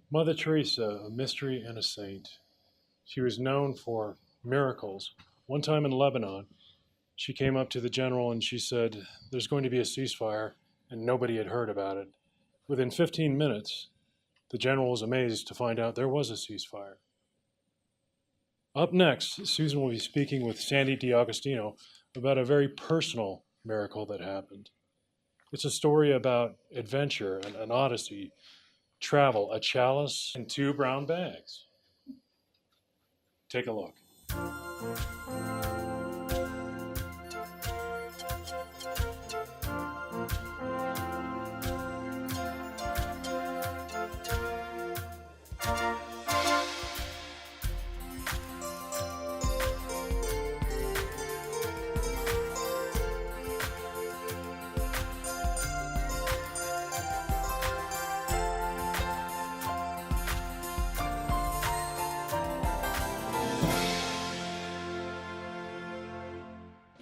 Mother Teresa, a mystery and a saint. She was known for miracles. One time in Lebanon, she came up to the general and she said, "There's going to be a ceasefire," and nobody had heard about it. Within 15 minutes, the general was amazed to find out there was a ceasefire. Up next, Susan will be speaking with Sandy DiAgostino about a very personal miracle that happened. It's a story about adventure, an odyssey, travel, a chalice, and two brown bags. Take a look.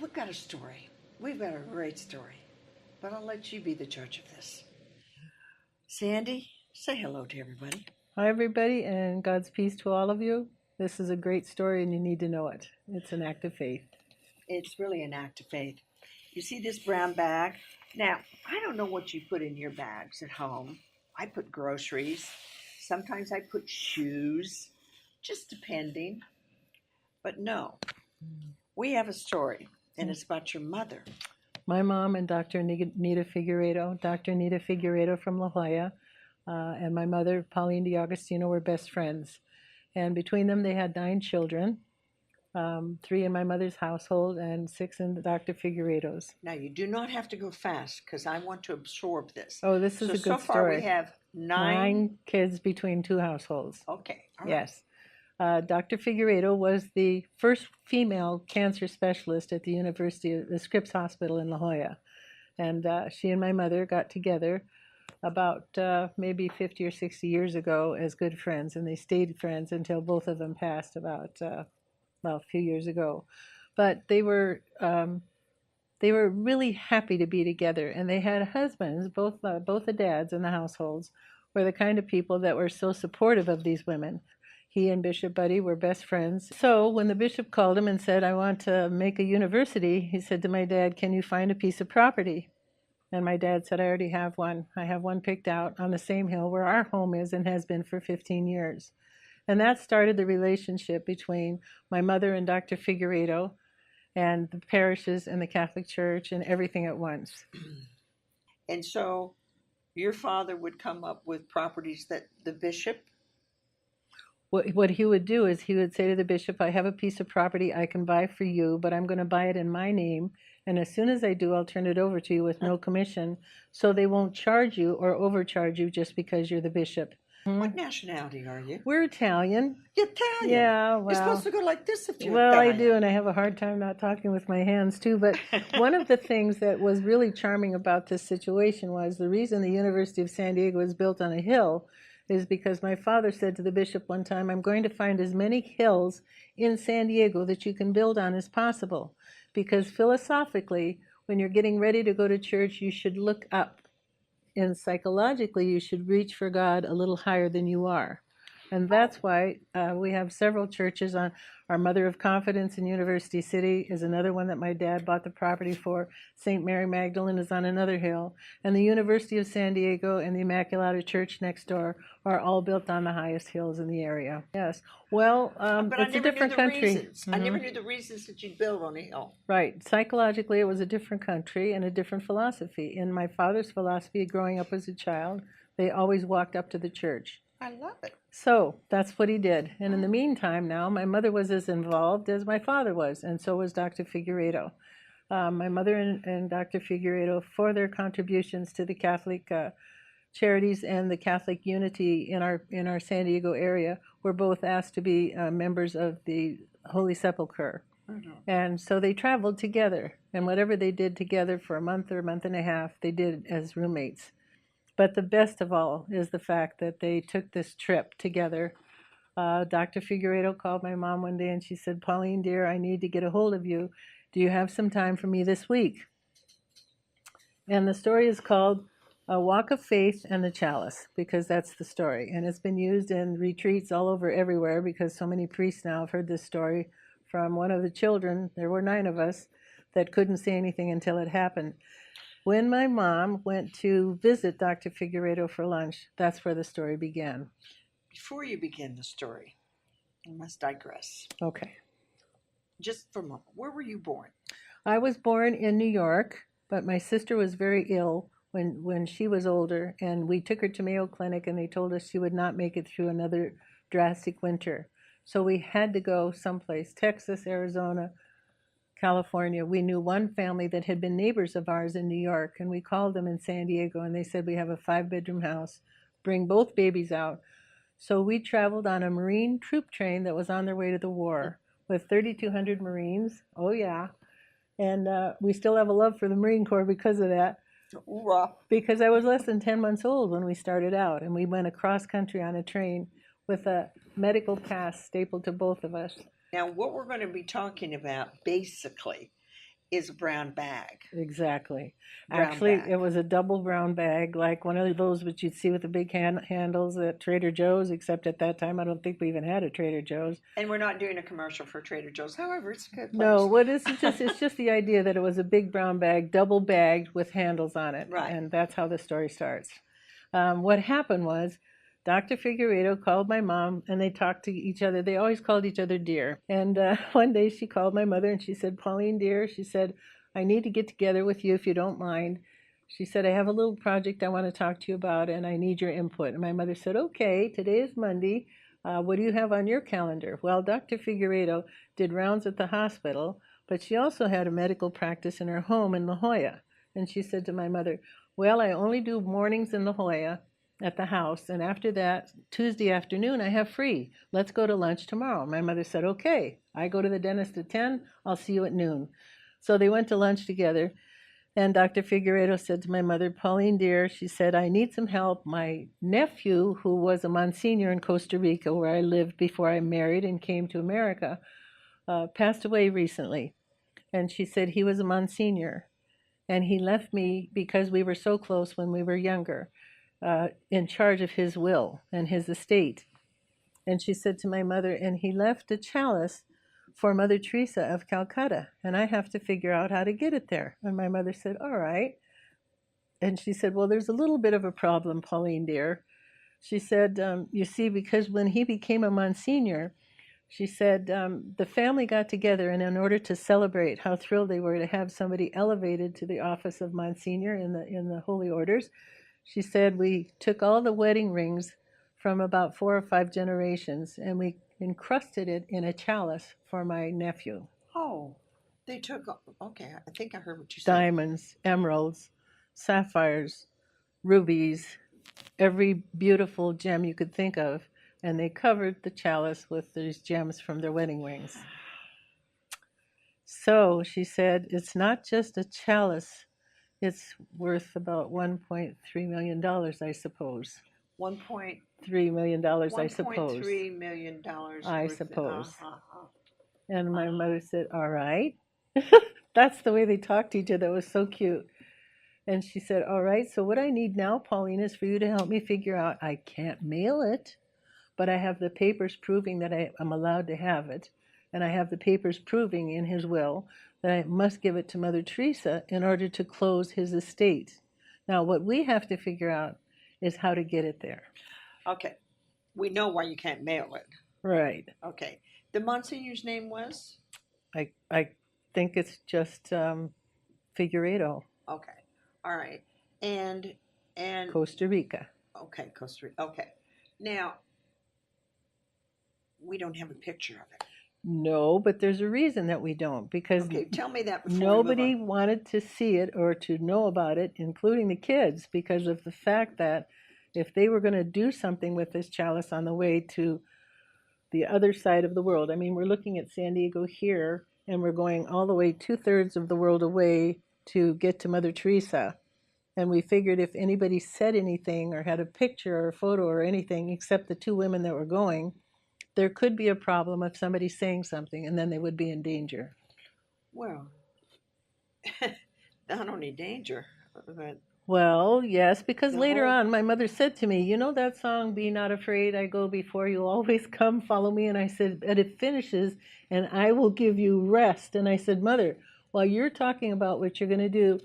We've got a story. We've got a great story. But I'll let you be the judge of this. Sandy, say hello to everybody. Hi, everybody, and God's peace to all of you. This is a great story, and you need to know it. It's an act of faith. It's really an act of faith. You see this brown bag? Now, I don't know what you put in your bags at home. I put groceries. Sometimes I put shoes, just depending. But no, we have a story, and it's about your mother. My mom and Dr. Nita Figueredo from La Jolla, and my mother, Pauline DiAgostino, were best friends. And between them, they had 9 children, 3 in my mother's household and 6 in Dr. Figueredo's. Now, you do not have to go fast because I want to absorb this. Oh, this is a good story. So far, we have 9 kids between 2 households. Okay. All right. Yes. Dr. Figueredo was the first female cancer specialist at the University of the Scripps Hospital in La Jolla. And she and my mother got together about maybe 50 or 60 years ago as good friends. And they stayed friends until both of them passed about, a few years ago. But they were really happy to be together. And they had husbands, both the dads in the households were the kind of people that were so supportive of these women. He and Bishop Buddy were best friends. So when the bishop called him and said, "I want to make a university," he said to my dad, "Can you find a piece of property?" And my dad said, "I already have one. I have one picked out on the same hill where our home is and has been for 15 years. And that started the relationship between my mother and Dr. Figueredo and the parishes and the Catholic Church and everything at once. And so your father would come up with properties that the bishop. What he would do is he would say to the bishop, "I have a piece of property I can buy for you, but I'm going to buy it in my name. And as soon as I do, I'll turn it over to you with no commission. So they won't charge you or overcharge you just because you're the bishop." What nationality are you? We're Italian. You're Italian. Yeah, well. You're supposed to go like this if you're Well, Italian. I do, and I have a hard time not talking with my hands too. But one of the things that was really charming about this situation was the reason the University of San Diego was built on a hill is because my father said to the bishop one time, "I'm going to find as many hills in San Diego that you can build on as possible. Because philosophically, when you're getting ready to go to church, you should look up. And psychologically, you should reach for God a little higher than you are." And that's why we have several churches on. Our Mother of Confidence in University City is another one that my dad bought the property for. St. Mary Magdalene is on another hill. And the University of San Diego and the Immaculata Church next door are all built on the highest hills in the area. Yes. Well, but it's a different country. Reasons. I never knew the reasons that you'd build on a hill. Right. Psychologically, it was a different country and a different philosophy. In my father's philosophy, growing up as a child, they always walked up to the church. I love it. So that's what he did. And in the meantime now, my mother was as involved as my father was, and so was Dr. Figueredo. My mother and Dr. Figueredo, for their contributions to the Catholic charities and the Catholic unity in our San Diego area, were both asked to be members of the Holy Sepulchre. Mm-hmm. And so they traveled together, and whatever they did together for a month or a month and a half, they did as roommates. But the best of all is the fact that they took this trip together. Dr. Figueredo called my mom one day and she said, "Pauline, dear, I need to get a hold of you. Do you have some time for me this week?" And the story is called A Walk of Faith and the Chalice, because that's the story. And it's been used in retreats all over everywhere because so many priests now have heard this story from one of the children. There were 9 of us that couldn't say anything until it happened. When my mom went to visit Dr. Figueredo for lunch, that's where the story began. Before you begin the story, I must digress. Okay. Just for a moment, where were you born? I was born in New York, but my sister was very ill when she was older, and we took her to Mayo Clinic, and they told us she would not make it through another drastic winter. So we had to go someplace, Texas, Arizona, California. We knew one family that had been neighbors of ours in New York, and we called them in San Diego, and they said, we have a 5-bedroom house, bring both babies out. So we traveled on a Marine troop train that was on their way to the war with 3,200 Marines. Oh, yeah. And we still have a love for the Marine Corps because of that. Hoorah. Because I was less than 10 months old when we started out, and we went across country on a train with a medical pass stapled to both of us. Now, what we're going to be talking about basically is a brown bag. Exactly. Brown Actually, bag. it was a double brown bag, like one of those which you'd see with the big handles at Trader Joe's, except at that time I don't think we even had a Trader Joe's. And we're not doing a commercial for Trader Joe's. However, it's a good place. No, what is it's just the idea that it was a big brown bag, double bagged with handles on it. Right. And that's how the story starts. What happened was Dr. Figueredo called my mom, and they talked to each other. They always called each other dear. And one day she called my mother, and she said, Pauline, dear, she said, I need to get together with you if you don't mind. She said, I have a little project I want to talk to you about, and I need your input. And my mother said, okay, today is Monday. What do you have on your calendar? Well, Dr. Figueredo did rounds at the hospital, but she also had a medical practice in her home in La Jolla. And she said to my mother, well, I only do mornings in La Jolla at the house, and after that, Tuesday afternoon, I have free. Let's go to lunch tomorrow. My mother said, okay. I go to the dentist at 10. I'll see you at noon. So they went to lunch together, and Dr. Figueredo said to my mother, Pauline, dear, she said, I need some help. My nephew, who was a Monsignor in Costa Rica, where I lived before I married and came to America, passed away recently. And she said he was a Monsignor, and he left me, because we were so close when we were younger, in charge of his will and his estate. And she said to my mother, and he left a chalice for Mother Teresa of Calcutta, and I have to figure out how to get it there. And my mother said, all right. And she said, well, there's a little bit of a problem, Pauline, dear. She said, you see, because when he became a Monsignor, she said, the family got together, and in order to celebrate how thrilled they were to have somebody elevated to the office of Monsignor in the Holy Orders, she said, we took all the wedding rings from about 4 or 5 generations, and we encrusted it in a chalice for my nephew. Oh, they took, okay, I think I heard what you said. Diamonds, emeralds, sapphires, rubies, every beautiful gem you could think of, and they covered the chalice with these gems from their wedding rings. So she said, it's not just a chalice, it's worth about $1.3 million, I suppose. $3 million, I suppose. $1.3 million. I suppose. Uh-huh. And my mother said, all right. That's the way they talked to each other. It was so cute. And she said, all right, so what I need now, Pauline, is for you to help me figure out, I can't mail it, but I have the papers proving that I'm allowed to have it. And I have the papers proving in his will that I must give it to Mother Teresa in order to close his estate. Now, what we have to figure out is how to get it there. Okay. We know why you can't mail it. Right. Okay. The Monsignor's name was? I think it's just Figueredo. Okay. All right. And Costa Rica. Okay, Costa Rica. Okay. Now, we don't have a picture of it. No, but there's a reason that we don't, because Okay, tell me that before nobody we move on. wanted to see it or to know about it, including the kids, because of the fact that if they were going to do something with this chalice on the way to the other side of the world, I mean, we're looking at San Diego here, and we're going all the way 2/3 of the world away to get to Mother Teresa. And we figured if anybody said anything or had a picture or a photo or anything, except the 2 women that were going, there could be a problem of somebody saying something, and then they would be in danger. Well, not only danger, but Well, yes, because The later whole on my mother said to me, you know that song, Be Not Afraid, I Go Before You, Always Come, Follow Me? And I said, and it finishes, and I will give you rest. And I said, Mother, while you're talking about what you're going to do,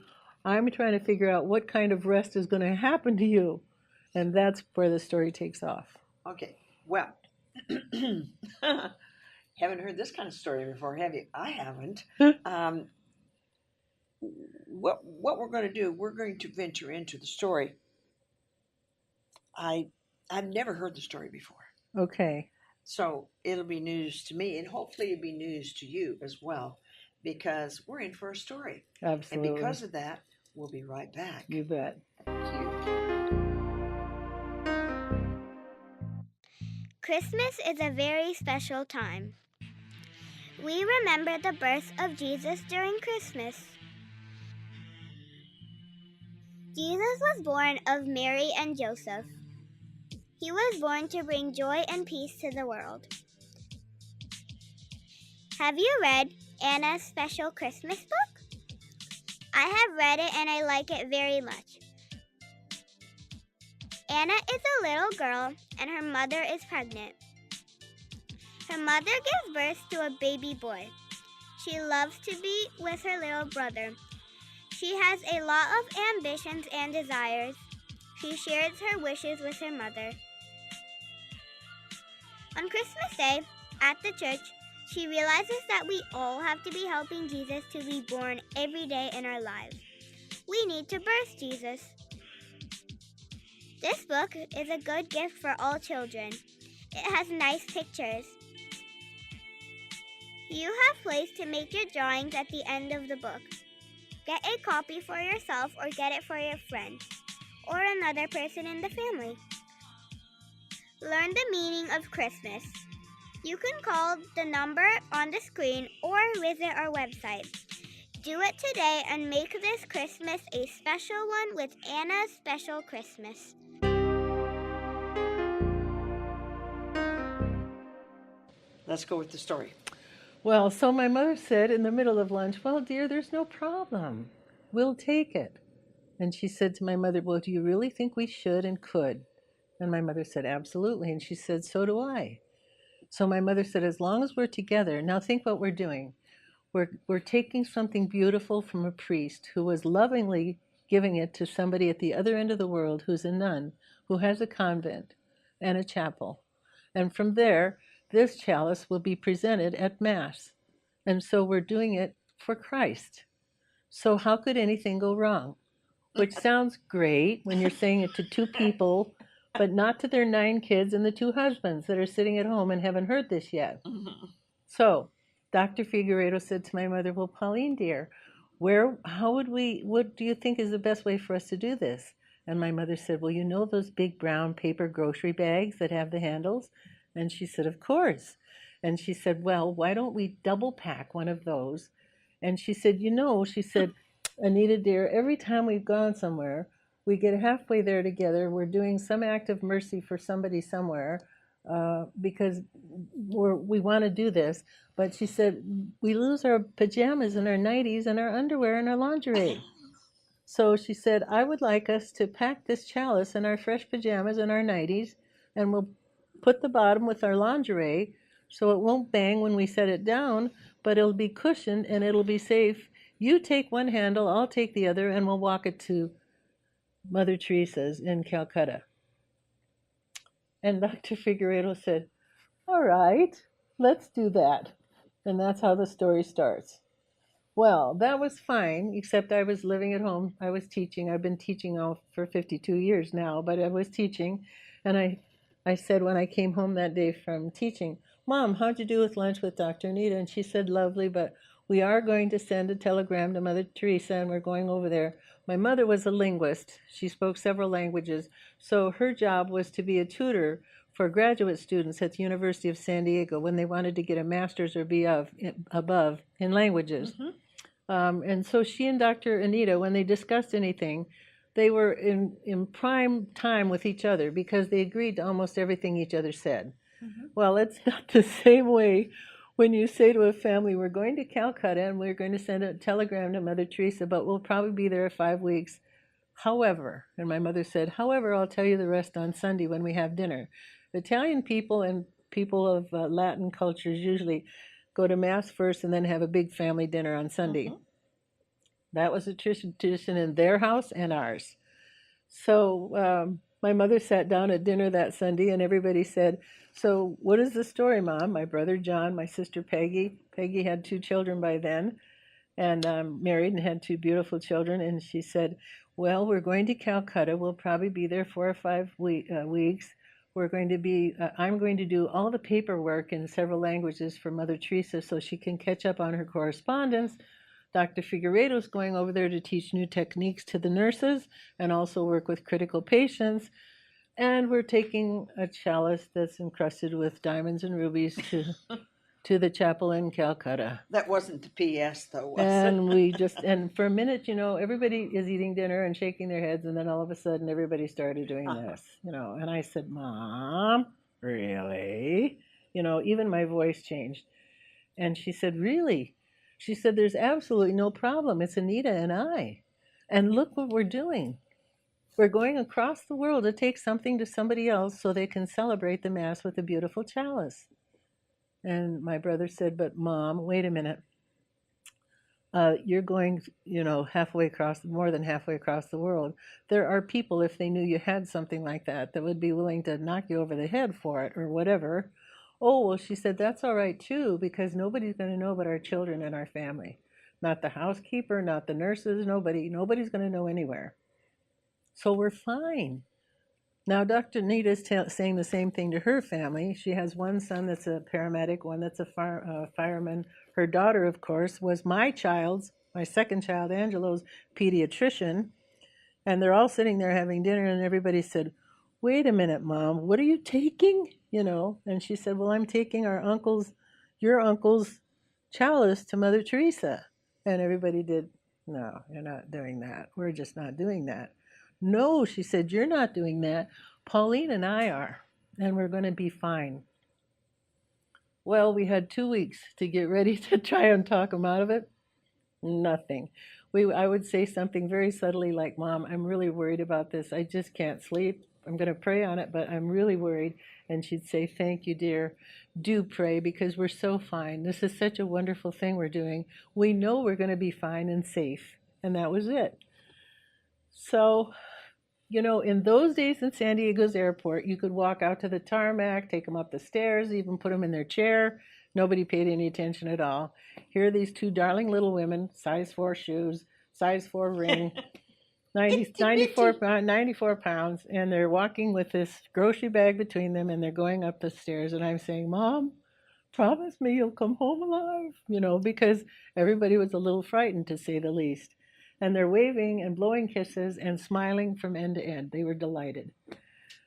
I'm trying to figure out what kind of rest is going to happen to you. And that's where the story takes off. Okay, well, haven't heard this kind of story before, have you? I haven't. Um, what we're going to do? We're going to venture into the story. I've never heard the story before, Okay, so it'll be news to me, and hopefully it'll be news to you as well, because we're in for a story, and absolutely. because of that, we'll be right back. You bet. Thank you. Christmas is a very special time. We remember the birth of Jesus during Christmas. Jesus was born of Mary and Joseph. He was born to bring joy and peace to the world. Have you read Anna's Special Christmas book? I have read it and I like it very much. Anna is a little girl and her mother is pregnant. Her mother gives birth to a baby boy. She loves to be with her little brother. She has a lot of ambitions and desires. She shares her wishes with her mother. On Christmas Day, at the church, she realizes that we all have to be helping Jesus to be born every day in our lives. We need to birth Jesus. This book is a good gift for all children. It has nice pictures. You have place to make your drawings at the end of the book. Get a copy for yourself or get it for your friend or another person in the family. Learn the meaning of Christmas. You can call the number on the screen or visit our website. Do it today and make this Christmas a special one with Anna's Special Christmas. Let's go with the story. Well, so my mother said in the middle of lunch, well, dear, there's no problem. We'll take it. And she said to my mother, well, do you really think we should and could? And my mother said, absolutely. And she said, so do I. So my mother said, as long as we're together, now think what we're doing. We're taking something beautiful from a priest who was lovingly giving it to somebody at the other end of the world who's a nun, who has a convent and a chapel. And from there, this chalice will be presented at Mass. And so we're doing it for Christ. So how could anything go wrong? Which sounds great when you're saying it to two people, but not to their 9 kids and the 2 husbands that are sitting at home and haven't heard this yet. Mm-hmm. So Dr. Figueredo said to my mother, well, Pauline, dear, what do you think is the best way for us to do this? And my mother said, well, you know those big brown paper grocery bags that have the handles? And she said, of course. And she said, well, why don't we double pack one of those? And she said, she said, Anita, dear, every time we've gone somewhere, we get halfway there together. We're doing some act of mercy for somebody somewhere because we want to do this. But she said, we lose our pajamas and our nighties and our underwear and our lingerie. So she said, I would like us to pack this chalice in our fresh pajamas and our nighties, and we'll put the bottom with our lingerie so it won't bang when we set it down, but it'll be cushioned and it'll be safe. You take one handle, I'll take the other, and we'll walk it to Mother Teresa's in Calcutta. And Dr. Figueredo said, all right, let's do that. And that's how the story starts. Well, that was fine, except I was living at home. I was teaching. I've been teaching for 52 years now, but I was teaching. And I said when I came home that day from teaching, Mom, how'd you do with lunch with Dr. Anita? And she said, lovely, but we are going to send a telegram to Mother Teresa, and we're going over there. My mother was a linguist. She spoke several languages, so her job was to be a tutor for graduate students at the University of San Diego when they wanted to get a master's or be above in languages. Mm-hmm. And so she and Dr. Anita, when they discussed anything, they were in prime time with each other because they agreed to almost everything each other said. Mm-hmm. Well, it's not the same way when you say to a family, we're going to Calcutta and we're going to send a telegram to Mother Teresa, but we'll probably be there 5 weeks. However, and my mother said, however, I'll tell you the rest on Sunday when we have dinner. Italian people and people of Latin cultures usually go to Mass first and then have a big family dinner on Sunday. That was a tradition in their house and ours. So my mother sat down at dinner that Sunday, and everybody said, so what is the story, Mom? My brother John, my sister Peggy. Peggy had 2 children by then, and married and had 2 beautiful children. And she said, well, we're going to Calcutta. We'll probably be there 4 or 5 weeks. We're going to be, I'm going to do all the paperwork in several languages for Mother Teresa so she can catch up on her correspondence. Dr. Figueiredo's going over there to teach new techniques to the nurses and also work with critical patients. And we're taking a chalice that's encrusted with diamonds and rubies to the chapel in Calcutta. That wasn't the PS, though, was And it? we just, and for a minute, you know, everybody is eating dinner and shaking their heads, and then all of a sudden everybody started doing this, you know. And I said, Mom, really? You know, even my voice changed. And she said, really? She said, there's absolutely no problem. It's Anita and I. And look what we're doing. We're going across the world to take something to somebody else so they can celebrate the Mass with a beautiful chalice. And my brother said, but Mom, wait a minute. You're going, you know, halfway across, more than halfway across the world. There are people, if they knew you had something like that, that would be willing to knock you over the head for it or whatever. Oh, well, she said, that's all right, too, because nobody's going to know but our children and our family. Not the housekeeper, not the nurses, nobody. Nobody's going to know anywhere. So we're fine. Now, Dr. Nita is saying the same thing to her family. She has one son that's a paramedic, one that's a fireman. Her daughter, of course, was my second child, Angelo's pediatrician. And they're all sitting there having dinner, and everybody said, wait a minute, Mom, what are you taking? You know, and she said, well, I'm taking your uncle's chalice to Mother Teresa. And everybody did, no, you're not doing that. We're just not doing that. No, she said, you're not doing that. Pauline and I are, and we're going to be fine. Well, we had 2 weeks to get ready to try and talk them out of it. Nothing. I would say something very subtly like, Mom, I'm really worried about this. I just can't sleep. I'm going to pray on it, but I'm really worried. And she'd say, thank you, dear. Do pray because we're so fine. This is such a wonderful thing we're doing. We know we're going to be fine and safe. And that was it. So, you know, in those days in San Diego's airport, you could walk out to the tarmac, take them up the stairs, even put them in their chair. Nobody paid any attention at all. Here are these 2 darling little women, size 4 shoes, size 4 ring, 94 pounds, and they're walking with this grocery bag between them, and they're going up the stairs. And I'm saying, Mom, promise me you'll come home alive, you know, because everybody was a little frightened, to say the least. And they're waving and blowing kisses and smiling from end to end. They were delighted.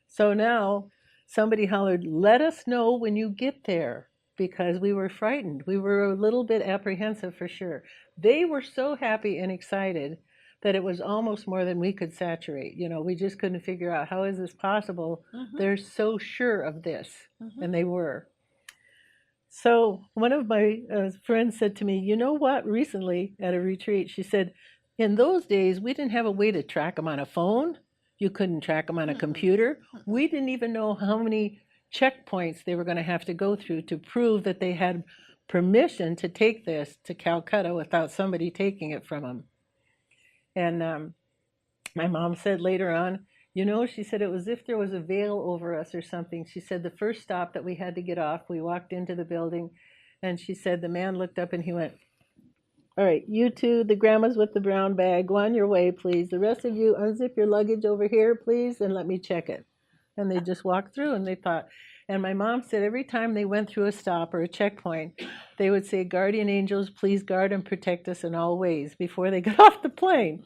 So now somebody hollered, let us know when you get there, because we were frightened. We were a little bit apprehensive for sure. They were so happy and excited that it was almost more than we could saturate. You know, we just couldn't figure out, how is this possible? They're so sure of this. And they were. So one of my friends said to me, you know what, recently at a retreat, she said, in those days, we didn't have a way to track them on a phone. You couldn't track them on a computer. We didn't even know how many checkpoints they were going to have to go through to prove that they had permission to take this to Calcutta without somebody taking it from them. And my mom said later on, you know, she said it was as if there was a veil over us or something. She said the first stop that we had to get off, we walked into the building, and she said the man looked up and he went, all right, you 2, the grandmas with the brown bag, go on your way, please. The rest of you, unzip your luggage over here, please, and let me check it. And they just walked through, and they thought, and my mom said every time they went through a stop or a checkpoint, they would say, guardian angels, please guard and protect us in all ways before they got off the plane.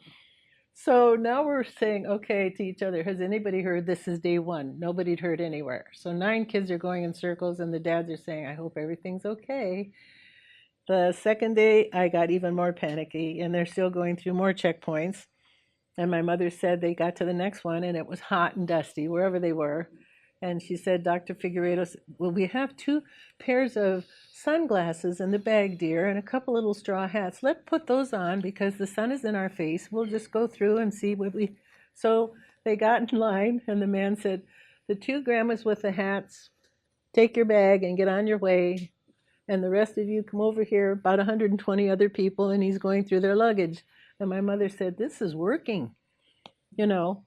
So now we're saying, okay, to each other, has anybody heard this is day 1? Nobody'd heard anywhere. So 9 kids are going in circles, and the dads are saying, I hope everything's okay. The second day, I got even more panicky, and they're still going through more checkpoints. And my mother said they got to the next one, and it was hot and dusty, wherever they were. And she said, Dr. Figueiredo, well, we have 2 pairs of sunglasses in the bag, dear, and a couple little straw hats. Let's put those on because the sun is in our face. We'll just go through and see what we So they got in line, and the man said, the 2 grandmas with the hats, take your bag and get on your way. And the rest of you come over here, about 120 other people, and he's going through their luggage. And my mother said, this is working. You know,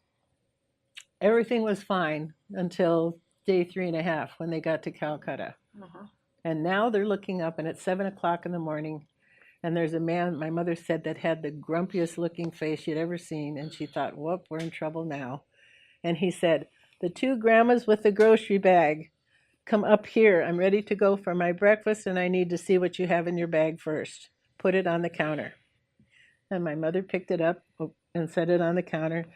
everything was fine until day 3.5 when they got to Calcutta. Uh-huh. And now they're looking up, and it's 7 o'clock in the morning, and there's a man, my mother said, that had the grumpiest looking face she'd ever seen. And she thought, whoop, we're in trouble now. And he said, the 2 grandmas with the grocery bag, come up here. I'm ready to go for my breakfast, and I need to see what you have in your bag first. Put it on the counter. And my mother picked it up and set it on the counter.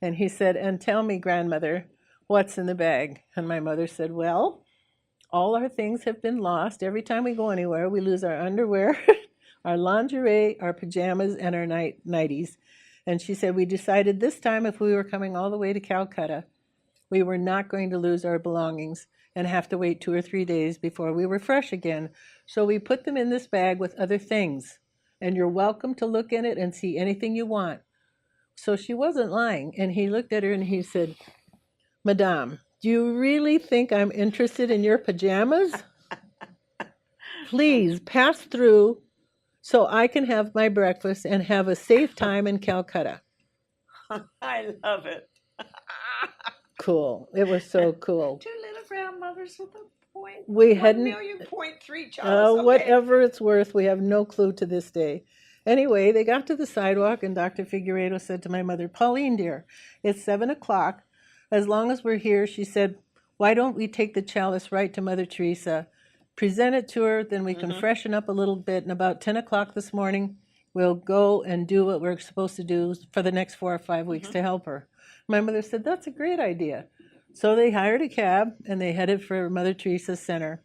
And he said, and tell me, grandmother, what's in the bag? And my mother said, well, all our things have been lost. Every time we go anywhere, we lose our underwear, our lingerie, our pajamas, and our nighties. And she said, we decided this time, if we were coming all the way to Calcutta, we were not going to lose our belongings and have to wait 2 or 3 days before we were fresh again. So we put them in this bag with other things. And you're welcome to look in it and see anything you want. So she wasn't lying. And he looked at her and he said, Madame, do you really think I'm interested in your pajamas? Please pass through so I can have my breakfast and have a safe time in Calcutta. I love it. Cool. It was so cool. 2 little grandmothers with a point. We hadn't. 1,000,000.3 chalice. Okay. Whatever it's worth, we have no clue to this day. Anyway, they got to the sidewalk, and Dr. Figueredo said to my mother, Pauline, dear, it's 7 o'clock. As long as we're here, she said, why don't we take the chalice right to Mother Teresa, present it to her, then we can freshen up a little bit, and about 10 o'clock this morning, we'll go and do what we're supposed to do for the next 4 or 5 weeks to help her. My mother said, that's a great idea. So they hired a cab, and they headed for Mother Teresa's center.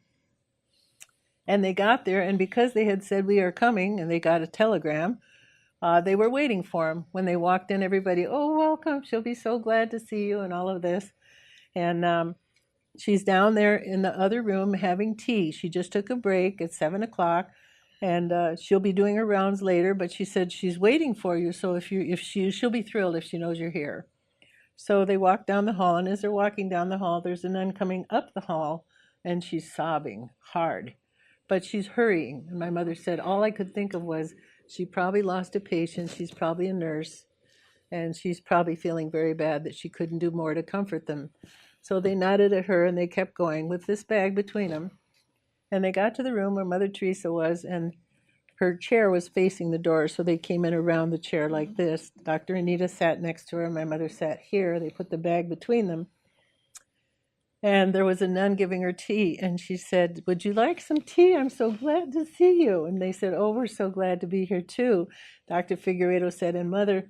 And they got there, and because they had said, we are coming, and they got a telegram, they were waiting for him. When they walked in, everybody, oh, welcome, she'll be so glad to see you, and all of this. And she's down there in the other room having tea. She just took a break at 7 o'clock, and she'll be doing her rounds later, but she said she's waiting for you, so she'll be thrilled if she knows you're here. So they walked down the hall, and as they're walking down the hall, there's a nun coming up the hall, and she's sobbing hard. But she's hurrying. And my mother said, all I could think of was she probably lost a patient. She's probably a nurse. And she's probably feeling very bad that she couldn't do more to comfort them. So they nodded at her, and they kept going with this bag between them. And they got to the room where Mother Teresa was, and her chair was facing the door. So they came in around the chair like this. Dr. Anita sat next to her. My mother sat here. They put the bag between them. And there was a nun giving her tea, and she said, would you like some tea? I'm so glad to see you. And they said, oh, we're so glad to be here too. Dr. Figueredo said, and Mother,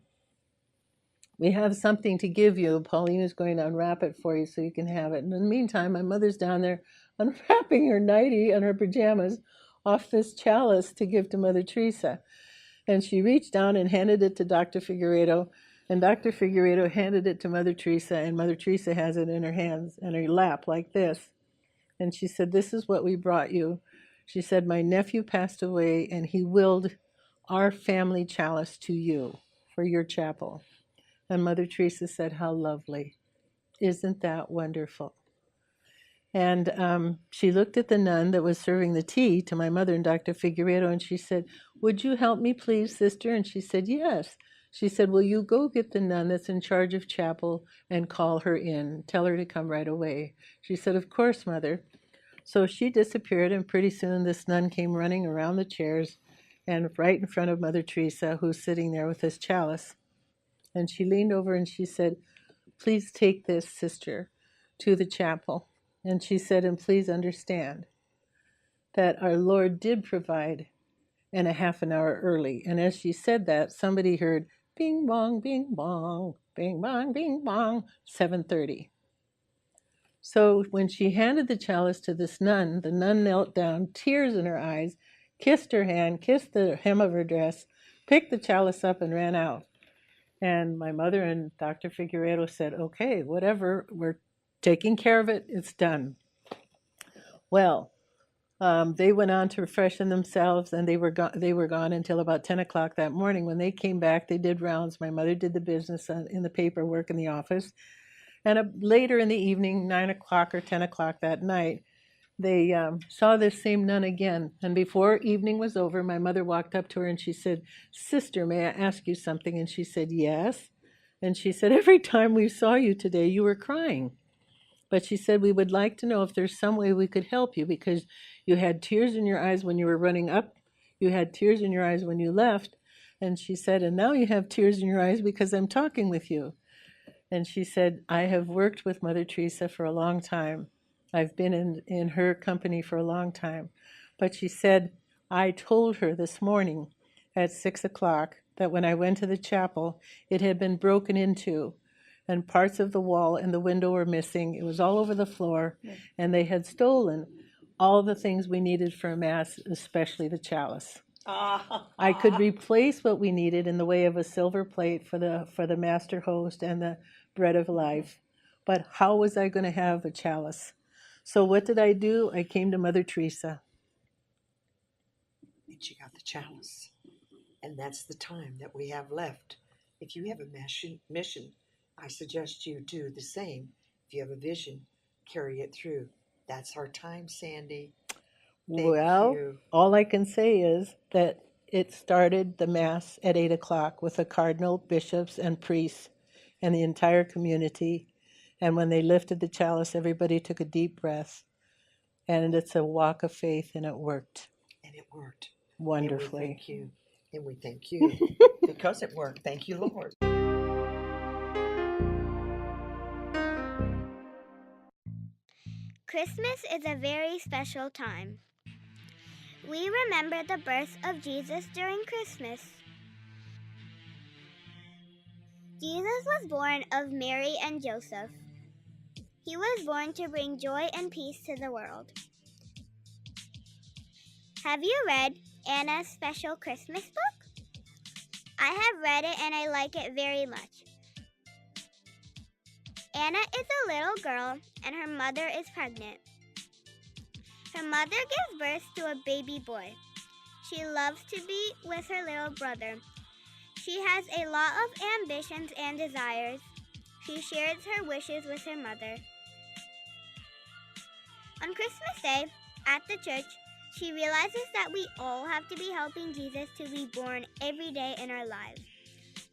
we have something to give you. Pauline is going to unwrap it for you so you can have it. And in the meantime, my mother's down there unwrapping her nightie and her pajamas off this chalice to give to Mother Teresa. And she reached down and handed it to Dr. Figueredo. And Dr. Figueredo handed it to Mother Teresa, and Mother Teresa has it in her hands, in her lap, like this. And she said, this is what we brought you. She said, my nephew passed away, and he willed our family chalice to you for your chapel. And Mother Teresa said, how lovely. Isn't that wonderful? And she looked at the nun that was serving the tea to my mother and Dr. Figueredo, and she said, would you help me, please, sister? And she said, yes. She said, will you go get the nun that's in charge of chapel and call her in? Tell her to come right away. She said, of course, Mother. So she disappeared, and pretty soon this nun came running around the chairs and right in front of Mother Teresa, who's sitting there with this chalice. And she leaned over and she said, please take this, sister, to the chapel. And she said, and please understand that our Lord did provide, and a half an hour early. And as she said that, somebody heard, bing bong, bing bong, bing bong, bing bong, 7:30. So when she handed the chalice to this nun, the nun knelt down, tears in her eyes, kissed her hand, kissed the hem of her dress, picked the chalice up and ran out. And my mother and Dr. Figueredo said, okay, whatever, we're taking care of it, it's done. Well, They went on to freshen themselves, and they were gone until about 10 o'clock that morning. When they came back, they did rounds. My mother did the business in the paperwork in the office. And later in the evening, 9 o'clock or 10 o'clock that night, they saw this same nun again. And before evening was over, my mother walked up to her and she said, "Sister, may I ask you something?" And she said, "Yes." And she said, "Every time we saw you today, you were crying. But," she said, "we would like to know if there's some way we could help you, because you had tears in your eyes when you were running up. You had tears in your eyes when you left." And she said, "And now you have tears in your eyes because I'm talking with you." And she said, "I have worked with Mother Teresa for a long time. I've been in her company for a long time." But she said, "I told her this morning at 6 o'clock that when I went to the chapel, it had been broken into, and parts of the wall and the window were missing. It was all over the floor, and they had stolen all the things we needed for a Mass, especially the chalice. I could replace what we needed in the way of a silver plate for the master host and the bread of life, but how was I going to have a chalice? So what did I do? I came to Mother Teresa. And she got the chalice. And that's the time that we have left. If you have a mission, I suggest you do the same. If you have a vision, carry it through. That's our time, Sandy. Thank you. All I can say is that it started the Mass at 8 o'clock with the cardinal, bishops, and priests and the entire community. And when they lifted the chalice, everybody took a deep breath. And it's a walk of faith, and it worked. And it worked. Wonderfully. And we thank you. And we thank you because it worked. Thank you, Lord. Christmas is a very special time. We remember the birth of Jesus during Christmas. Jesus was born of Mary and Joseph. He was born to bring joy and peace to the world. Have you read Anna's Special Christmas book? I have read it and I like it very much. Anna is a little girl and her mother is pregnant. Her mother gives birth to a baby boy. She loves to be with her little brother. She has a lot of ambitions and desires. She shares her wishes with her mother. On Christmas Day, at the church, she realizes that we all have to be helping Jesus to be born every day in our lives.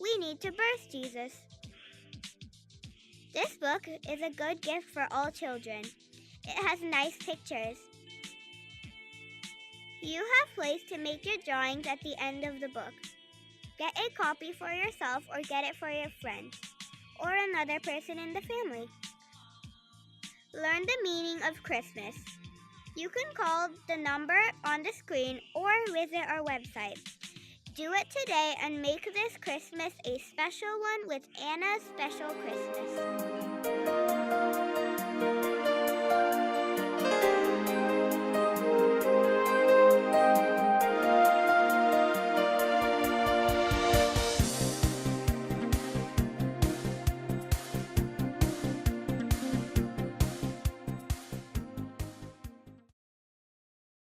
We need to birth Jesus. This book is a good gift for all children. It has nice pictures. You have place to make your drawings at the end of the book. Get a copy for yourself or get it for your friend or another person in the family. Learn the meaning of Christmas. You can call the number on the screen or visit our website. Do it today and make this Christmas a special one with Anna's Special Christmas.